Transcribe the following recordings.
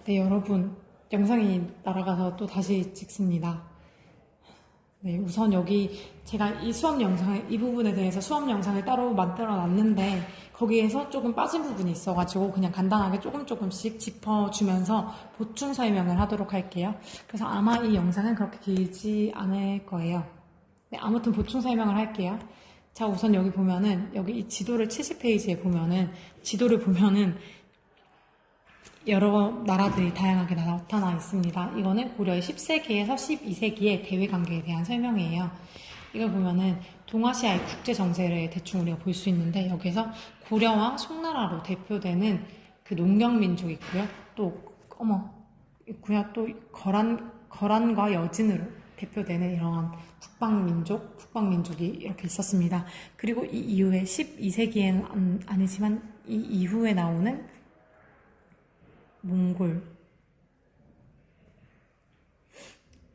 네, 여러분, 영상이 날아가서 또 다시 찍습니다. 네, 우선 여기 제가 이 수업 영상, 이 부분에 대해서 수업 영상을 따로 만들어 놨는데, 거기에서 조금 빠진 부분이 있어가지고, 그냥 간단하게 조금씩 짚어주면서 보충 설명을 하도록 할게요. 그래서 아마 이 영상은 그렇게 길지 않을 거예요. 네, 아무튼 보충 설명을 할게요. 자, 우선 여기 보면은, 여기 이 지도를 70페이지에 보면은, 지도를 보면은, 여러 나라들이 다양하게 나타나 있습니다. 이거는 고려의 10세기에서 12세기의 대외 관계에 대한 설명이에요. 이걸 보면은 동아시아의 국제 정세를 대충 우리가 볼 수 있는데, 여기서 고려와 송나라로 대표되는 그 농경민족이 있고요. 또 거란과 여진으로 대표되는 이러한 국방민족이 이렇게 있었습니다. 그리고 이 이후에 12세기에는 아니지만 이 이후에 나오는 몽골,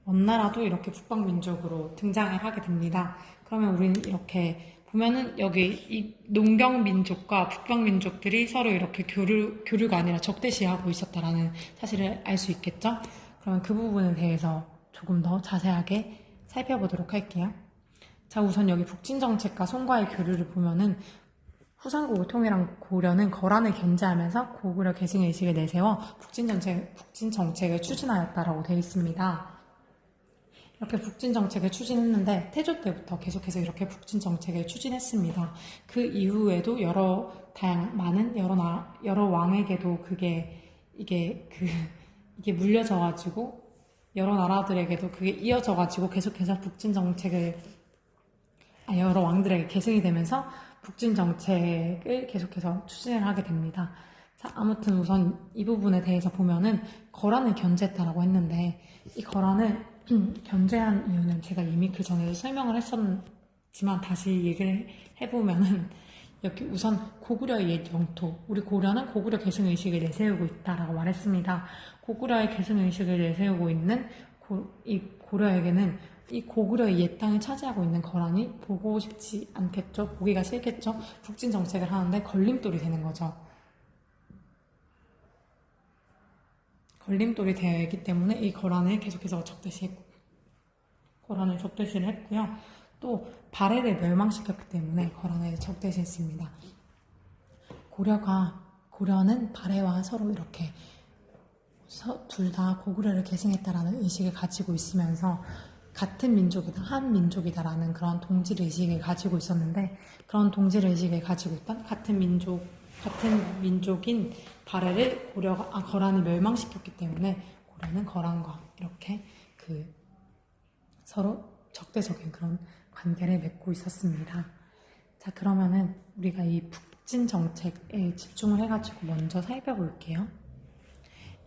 원나라도 이렇게 북방민족으로 등장을 하게 됩니다. 그러면 우리는 이렇게 보면은 여기 이 농경민족과 북방민족들이 서로 이렇게 교류가 아니라 적대시하고 있었다라는 사실을 알 수 있겠죠? 그러면 그 부분에 대해서 조금 더 자세하게 살펴보도록 할게요. 자, 우선 여기 북진정책과 송과의 교류를 보면은 후삼국을 통일한 고려는 거란을 견제하면서 고구려 계승의식을 내세워 북진 정책을 추진하였다라고 되어 있습니다. 이렇게 북진 정책을 추진했는데 태조 때부터 계속해서 이렇게 북진 정책을 추진했습니다. 그 이후에도 많은 여러 왕에게도 이게 물려져가지고 여러 나라들에게도 그게 이어져가지고 계속해서 여러 왕들에게 계승이 되면서 북진 정책을 계속해서 추진을 하게 됩니다. 자, 아무튼 우선 이 부분에 대해서 보면은 거란을 견제했다라고 했는데, 이 거란을 견제한 이유는 제가 이미 그 전에 설명을 했었지만 다시 얘기를 해보면은, 여기 우선 고구려의 옛 영토, 우리 고려는 고구려 계승의식을 내세우고 있다라고 말했습니다. 고구려의 계승의식을 내세우고 있는 이 고려에게는 이 고구려의 옛 땅을 차지하고 있는 거란이 보고 싶지 않겠죠? 보기가 싫겠죠? 북진 정책을 하는데 걸림돌이 되는 거죠. 걸림돌이 되어 있기 때문에 이 거란을 계속해서 거란을 적대시를 했고요. 또 발해를 멸망시켰기 때문에 거란을 적대시했습니다. 고려는 발해와 서로 이렇게 둘 다 고구려를 계승했다라는 의식을 가지고 있으면서 같은 민족이다, 한 민족이다라는 그런 동질의식을 가지고 있었는데, 그런 동질의식을 가지고 있던 같은 민족인 발해를 거란이 멸망시켰기 때문에 고려는 거란과 이렇게 서로 적대적인 그런 관계를 맺고 있었습니다. 자, 그러면은 우리가 이 북진 정책에 집중을 해가지고 먼저 살펴볼게요.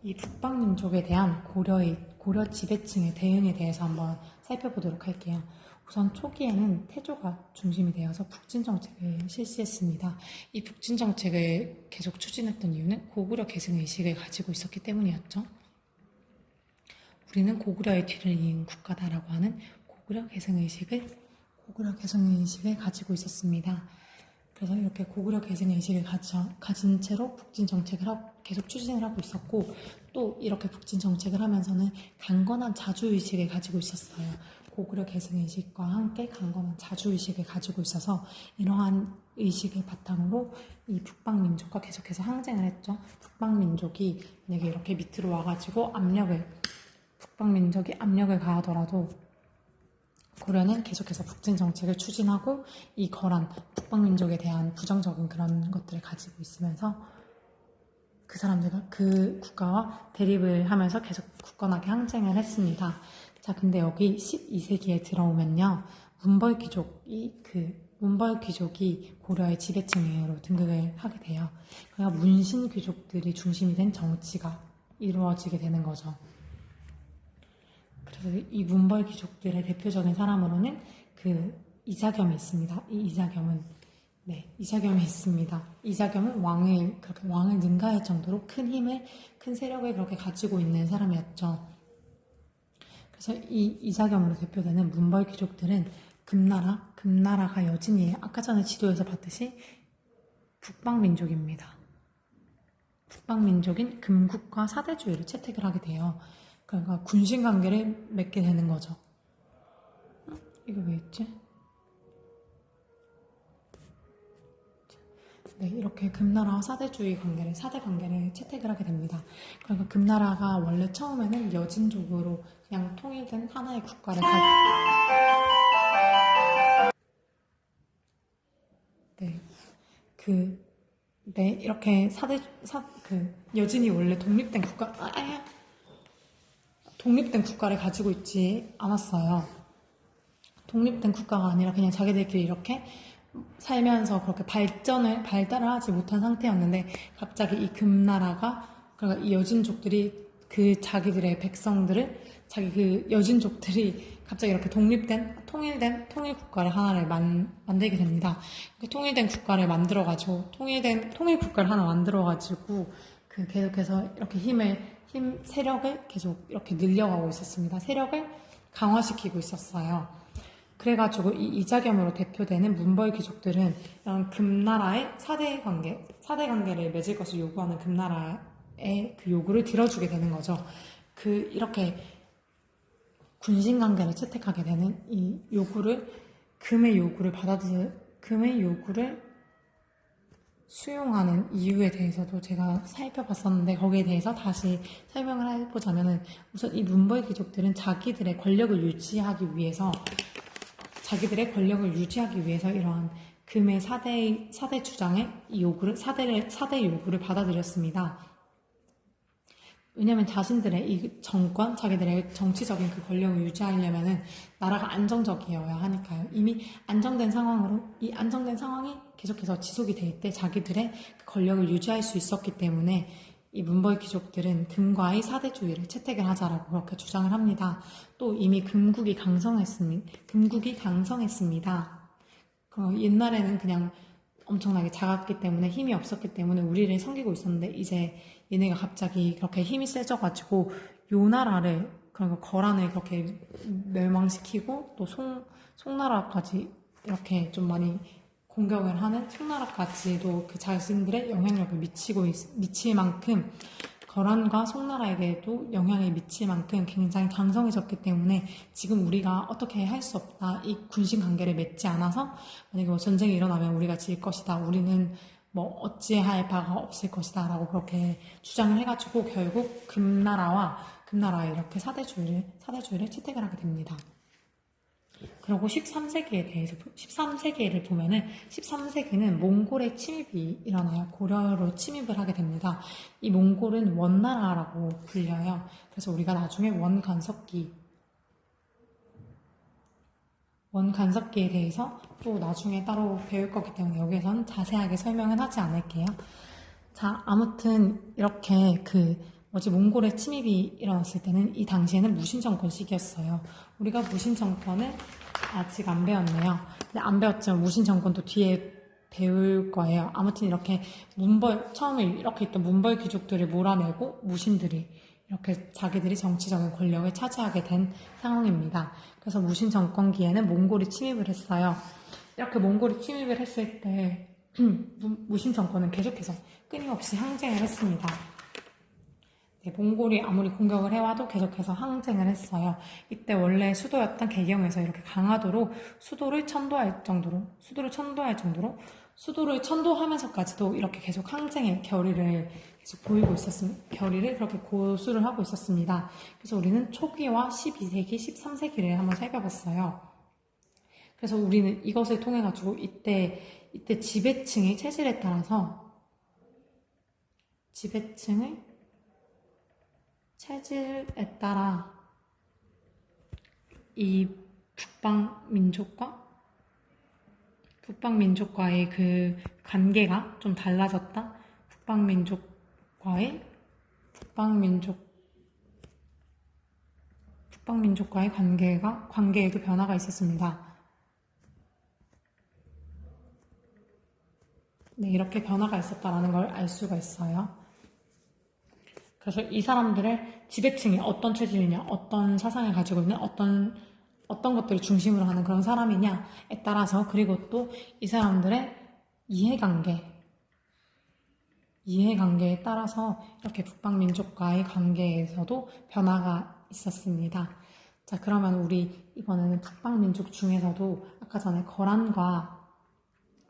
이 북방민족에 대한 고려 지배층의 대응에 대해서 한번 살펴보도록 할게요. 우선 초기에는 태조가 중심이 되어서 북진 정책을 실시했습니다. 이 북진 정책을 계속 추진했던 이유는 고구려 계승 의식을 가지고 있었기 때문이었죠. 우리는 고구려의 뒤를 이은 국가다라고 하는 고구려 계승 의식을 가지고 있었습니다. 그래서 이렇게 고구려 계승 의식을 가진 채로 북진 정책을 계속 추진을 하고 있었고, 또 이렇게 북진 정책을 하면서는 강건한 자주의식을 가지고 있었어요. 고구려 계승 의식과 함께 강건한 자주의식을 가지고 있어서 이러한 의식을 바탕으로 이 북방민족과 계속해서 항쟁을 했죠. 북방민족이 만약에 이렇게 밑으로 와가지고 북방민족이 압력을 가하더라도 고려는 계속해서 북진 정책을 추진하고 이 거란 북방민족에 대한 부정적인 그런 것들을 가지고 있으면서 그 국가와 대립을 하면서 계속 굳건하게 항쟁을 했습니다. 자, 근데 여기 12세기에 들어오면요, 문벌 귀족이 고려의 지배층으로 등극을 하게 돼요. 그러니까 문신 귀족들이 중심이 된 정치가 이루어지게 되는 거죠. 그래서 이 문벌 귀족들의 대표적인 사람으로는 이자겸이 있습니다. 이자겸이 있습니다. 이자겸은 왕을 능가할 정도로 큰 세력을 그렇게 가지고 있는 사람이었죠. 그래서 이 이자겸으로 대표되는 문벌 귀족들은 금나라가 여진이에요. 아까 전에 지도에서 봤듯이 북방민족입니다. 북방민족인 금국과 사대주의를 채택을 하게 돼요. 그러니까 군신관계를 맺게 되는 거죠. 이거 왜 있지? 네, 이렇게 금나라와 사대주의 관계를, 사대 관계를 채택을 하게 됩니다. 그러니까 금나라가 원래 처음에는 여진족으로 그냥 통일된 하나의 국가를 네, 네, 이렇게 여진이 원래 독립된 국가를 가지고 있지 않았어요. 독립된 국가가 아니라 그냥 자기들끼리 이렇게 살면서 그렇게 발달을 하지 못한 상태였는데 갑자기 이 금나라가 그러니까 이 여진족들이 그 자기들의 백성들을 그 여진족들이 갑자기 이렇게 통일 국가를 하나를 만들게 됩니다. 통일된 국가를 만들어가지고 통일 국가를 하나 만들어가지고 계속해서 이렇게 세력을 계속 이렇게 늘려가고 있었습니다. 세력을 강화시키고 있었어요. 그래가지고 이 이자겸으로 대표되는 문벌 귀족들은 이런 금나라의 사대 관계를 맺을 것을 요구하는 금나라의 그 요구를 들어주게 되는 거죠. 이렇게 군신 관계를 채택하게 되는 이 금의 요구를 수용하는 이유에 대해서도 제가 살펴봤었는데 거기에 대해서 다시 설명을 해보자면은 우선 이 문벌 귀족들은 자기들의 권력을 유지하기 위해서 이러한 금의 사대 주장의 사대 요구를 받아들였습니다. 왜냐면 자신들의 이 자기들의 정치적인 그 권력을 유지하려면은 나라가 안정적이어야 하니까요. 이미 안정된 상황이 계속해서 지속이 될 때 자기들의 그 권력을 유지할 수 있었기 때문에 이 문벌 귀족들은 금과의 사대주의를 채택을 하자라고 그렇게 주장을 합니다. 또 이미 금국이 강성했습니다. 옛날에는 그냥 엄청나게 작았기 때문에 힘이 없었기 때문에 우리를 섬기고 있었는데 이제 얘네가 갑자기 그렇게 힘이 세져가지고 요 나라를 그러니까 거란을 그렇게 멸망시키고 또 송나라까지 이렇게 좀 많이 공격을 하는 송나라까지도 그 자신들의 영향력을 미칠 만큼 거란과 송나라에게도 영향을 미칠 만큼 굉장히 강성해졌기 때문에 지금 우리가 어떻게 할 수 없다. 이 군신 관계를 맺지 않아서 만약에 뭐 전쟁이 일어나면 우리가 질 것이다. 우리는 뭐 어찌할 바가 없을 것이다. 라고 그렇게 주장을 해가지고 결국 금나라에 이렇게 사대주의를 채택을 하게 됩니다. 그리고 13세기를 보면은 13세기는 몽골의 침입이 일어나요. 고려로 침입을 하게 됩니다. 이 몽골은 원나라라고 불려요. 그래서 우리가 나중에 원간섭기에 대해서 또 나중에 따로 배울 거기 때문에 여기에서는 자세하게 설명은 하지 않을게요. 자, 아무튼 이렇게 몽골의 침입이 일어났을 때는 이 당시에는 무신정권 시기였어요. 우리가 무신정권을 아직 안 배웠네요. 근데 안 배웠지만 무신정권도 뒤에 배울 거예요. 아무튼 이렇게 처음에 이렇게 있던 문벌 귀족들을 몰아내고 무신들이 이렇게 자기들이 정치적인 권력을 차지하게 된 상황입니다. 그래서 무신정권기에는 몽골이 침입을 했어요. 이렇게 몽골이 침입을 했을 때 무신정권은 계속해서 끊임없이 항쟁을 했습니다. 네, 몽골이 아무리 공격을 해와도 계속해서 항쟁을 했어요. 이때 원래 수도였던 개경에서 이렇게 강화도로 수도를 천도할 정도로 수도를 천도하면서까지도 이렇게 계속 항쟁의 결의를 계속 보이고 있었습니다. 결의를 그렇게 고수를 하고 있었습니다. 그래서 우리는 초기와 12세기, 13세기를 한번 살펴봤어요. 그래서 우리는 이것을 통해 가지고 이때 지배층의 체질에 따라서 이 북방민족과의 그 관계가 좀 달라졌다. 북방민족과의 관계에도 변화가 있었습니다. 네, 이렇게 변화가 있었다라는 걸 알 수가 있어요. 그래서 이 사람들의 지배층이 어떤 체질이냐, 어떤 사상을 가지고 있는 어떤 것들을 중심으로 하는 그런 사람이냐에 따라서 그리고 또 이 사람들의 이해관계, 이해관계에 따라서 이렇게 북방민족과의 관계에서도 변화가 있었습니다. 자, 그러면 우리 이번에는 북방민족 중에서도 아까 전에 거란과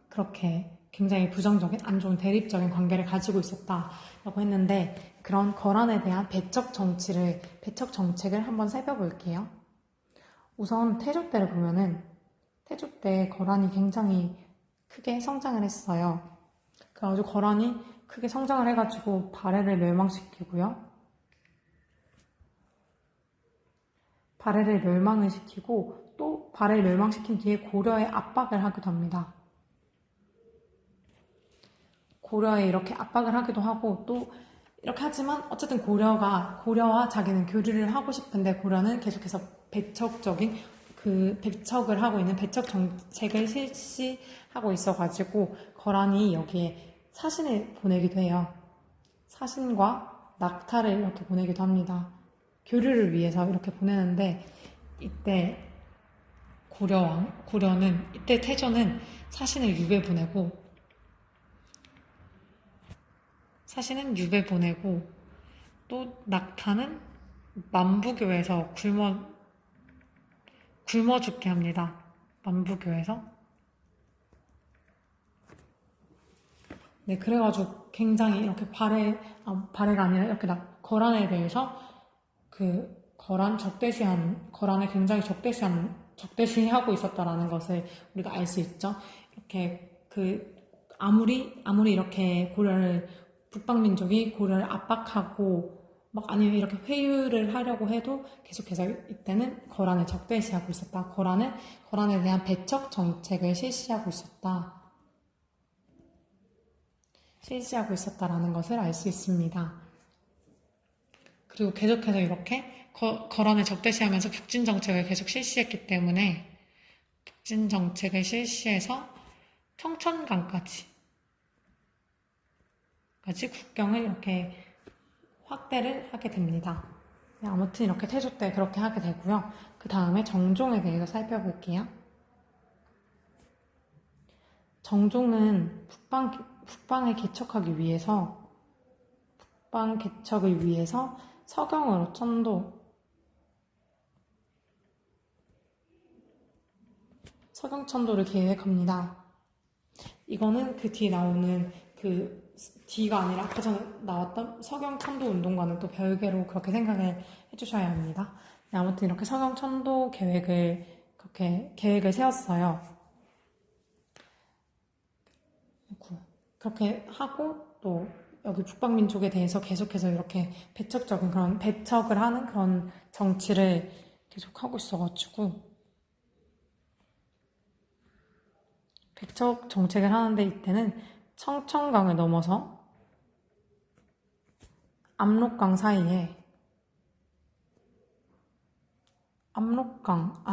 그렇게 굉장히 부정적인, 안 좋은 대립적인 관계를 가지고 있었다라고 했는데 그런 거란에 대한 배척 정책을 한번 살펴볼게요. 우선 태조 때를 보면은 태조 때 거란이 굉장히 크게 성장을 했어요. 그래가지고 거란이 크게 성장을 해가지고 발해를 멸망시키고요. 발해를 멸망을 시키고 또 발해를 멸망시킨 뒤에 고려에 압박을 하기도 합니다. 고려에 이렇게 압박을 하기도 하고 또 이렇게 하지만 어쨌든 고려와 자기는 교류를 하고 싶은데 고려는 계속해서 배척을 하고 있는 배척 정책을 실시하고 있어가지고 거란이 여기에 사신을 보내기도 해요. 사신과 낙타를 이렇게 보내기도 합니다. 교류를 위해서 이렇게 보내는데 이때 이때 태조는 사신을 유배 보내고 또 낙타는 만부교에서 굶어 죽게 합니다. 만부교에서. 네, 그래가지고 굉장히 이렇게 발해가 아니라 이렇게 거란에 대해서 거란을 굉장히 적대시하고 있었다라는 것을 우리가 알 수 있죠. 이렇게 아무리 이렇게 북방민족이 고려를 압박하고 아니면 이렇게 회유를 하려고 해도 계속해서 이때는 거란을 적대시하고 있었다. 거란에 대한 배척 정책을 실시하고 있었다라는 것을 알 수 있습니다. 그리고 계속해서 이렇게 거란을 적대시하면서 북진 정책을 계속 실시했기 때문에 북진 정책을 실시해서 청천강까지 국경을 이렇게 확대를 하게 됩니다. 네, 아무튼 이렇게 태조 때 그렇게 하게 되고요. 그 다음에 정종에 대해서 살펴볼게요. 정종은 북방을 개척을 위해서 서경으로 서경천도를 계획합니다. 이거는 그 뒤에 나오는 D가 아니라 아까 전에 나왔던 서경천도 운동과는 또 별개로 그렇게 생각을 해주셔야 합니다. 네, 아무튼 이렇게 서경천도 계획을 세웠어요. 그렇게 하고 또 여기 북방민족에 대해서 계속해서 이렇게 배척을 하는 그런 정치를 계속하고 있어가지고 배척 정책을 하는데 이때는 청천강을 넘어서 압록강 사이에 압록강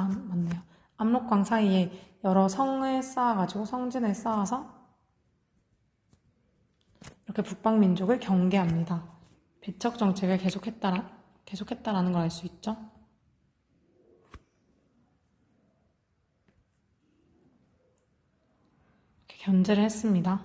사이에 여러 성진을 쌓아서 이렇게 북방민족을 경계합니다. 배척 정책을 계속했다라는 걸 알 수 있죠. 견제를 했습니다.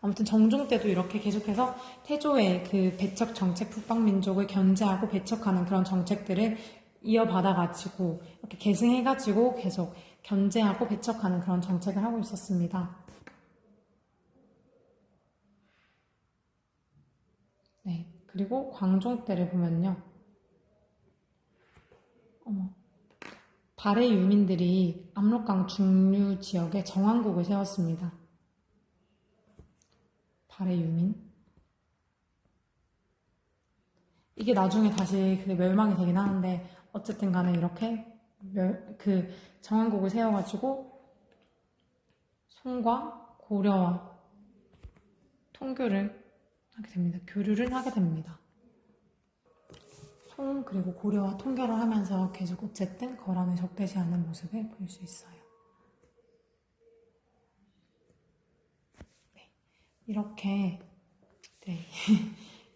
아무튼 정종 때도 이렇게 계속해서 태조의 배척 정책, 북방민족을 견제하고 배척하는 그런 정책들을 이어받아가지고 이렇게 계승해가지고 계속 견제하고 배척하는 그런 정책을 하고 있었습니다. 네, 그리고 광종 때를 보면요. 발해 유민들이 압록강 중류 지역에 정왕국을 세웠습니다. 발해 유민. 이게 나중에 다시 멸망이 되긴 하는데 어쨌든 간에 이렇게 정왕국을 세워가지고 송과 고려와 교류를 하게 됩니다. 송 그리고 고려와 통결을 하면서 계속 어쨌든 거란을 적대시하는 모습을 볼 수 있어요. 네,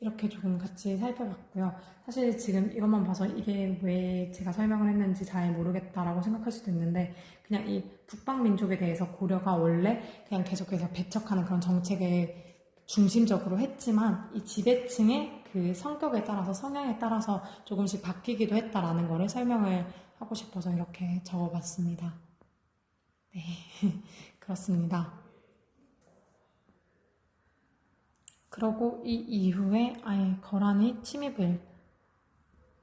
이렇게 조금 같이 살펴봤고요. 사실 지금 이것만 봐서 이게 왜 제가 설명을 했는지 잘 모르겠다라고 생각할 수도 있는데 그냥 이 북방민족에 대해서 고려가 원래 그냥 계속해서 배척하는 그런 정책을 중심적으로 했지만 이 지배층의 그 성격에 따라서 성향에 따라서 조금씩 바뀌기도 했다라는 거를 설명을 하고 싶어서 이렇게 적어봤습니다. 네, 그렇습니다. 그러고 이 이후에 아예 거란이 침입을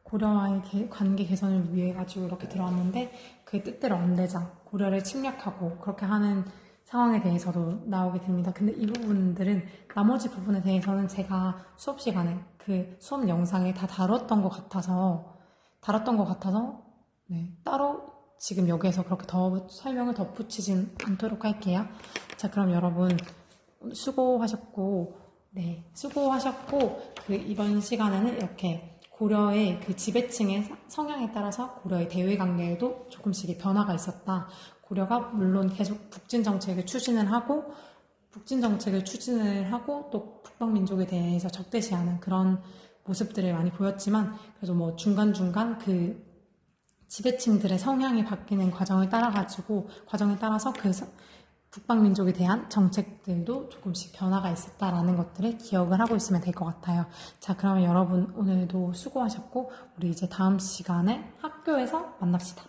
고려와의 관계 개선을 위해 가지고 이렇게 들어왔는데 그 뜻대로 안 되자 고려를 침략하고 그렇게 하는 상황에 대해서도 나오게 됩니다. 근데 이 부분들은 나머지 부분에 대해서는 제가 수업 시간에 그 수업 영상에 다 다뤘던 것 같아서 네, 따로 지금 여기에서 그렇게 더 설명을 덧붙이진 않도록 할게요. 자, 그럼 여러분 수고하셨고 그 이번 시간에는 이렇게 고려의 그 지배층의 성향에 따라서 고려의 대외 관계에도 조금씩의 변화가 있었다. 고려가 물론 계속 북진 정책을 추진을 하고 또 북방민족에 대해서 적대시하는 그런 모습들을 많이 보였지만 그래도 뭐 중간중간 그 지배층들의 성향이 바뀌는 과정에 따라서 그 북방민족에 대한 정책들도 조금씩 변화가 있었다라는 것들을 기억을 하고 있으면 될 것 같아요. 자, 그러면 여러분 오늘도 수고하셨고 우리 이제 다음 시간에 학교에서 만납시다.